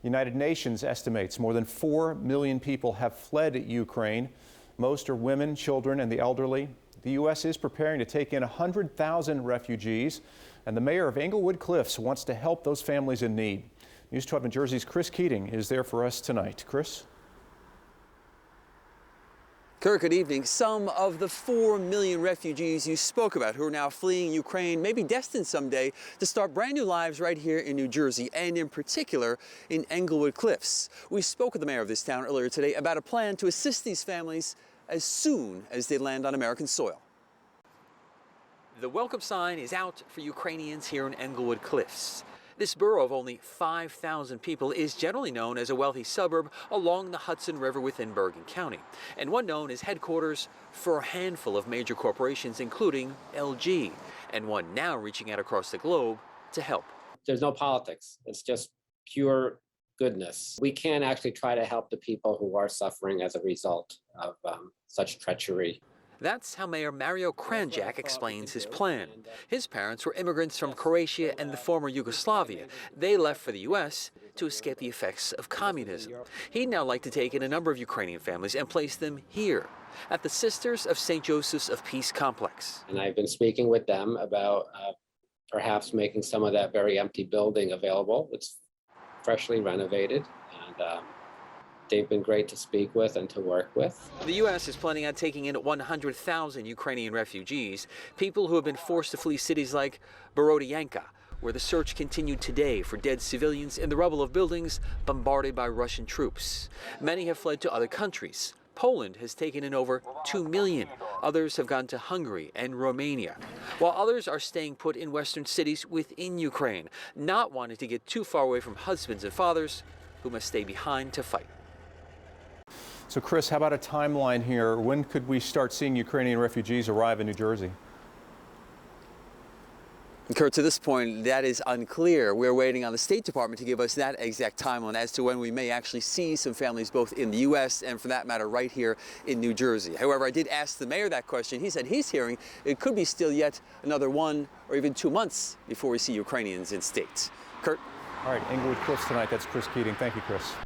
United Nations estimates more than 4 million people have fled Ukraine. Most are women, children, and the elderly. The U.S. is preparing to take in 100,000 refugees, and the mayor of Englewood Cliffs wants to help those families in need. News 12 New Jersey's Chris Keating is there for us tonight. Chris? Kurt, good evening. Some of the 4 million refugees you spoke about who are now fleeing Ukraine may be destined someday to start brand new lives right here in New Jersey, and in particular in Englewood Cliffs. We spoke with the mayor of this town earlier today about a plan to assist these families as soon as they land on American soil. The welcome sign is out for Ukrainians here in Englewood Cliffs. This borough of only 5,000 people is generally known as a wealthy suburb along the Hudson River within Bergen County, and one known as headquarters for a handful of major corporations, including LG, and one now reaching out across the globe to help. There's no politics. It's just pure goodness. We can actually try to help the people who are suffering as a result of such treachery. That's how Mayor Mario Kranjak explains his plan. His parents were immigrants from Croatia and the former Yugoslavia. They left for the U.S. to escape the effects of communism. He'd now like to take in a number of Ukrainian families and place them here at the Sisters of St. Joseph's of Peace complex. And I've been speaking with them about perhaps making some of that very empty building available. It's freshly renovated, and they've been great to speak with and to work with. The U.S. is planning on taking in 100,000 Ukrainian refugees, people who have been forced to flee cities like Borodyanka, where the search continued today for dead civilians in the rubble of buildings bombarded by Russian troops. Many have fled to other countries. Poland has taken in over 2 million. Others have gone to Hungary and Romania, while others are staying put in western cities within Ukraine, not wanting to get too far away from husbands and fathers who must stay behind to fight. So Chris, how about a timeline here? When could we start seeing Ukrainian refugees arrive in New Jersey? Kurt, to this point, that is unclear. We're waiting on the State Department to give us that exact timeline as to when we may actually see some families both in the U.S. and, for that matter, right here in New Jersey. However, I did ask the mayor that question. He said he's hearing it could be still yet another 1 or even 2 months before we see Ukrainians in states. Kurt? All right, Englewood Cliffs tonight. That's Chris Keating. Thank you, Chris.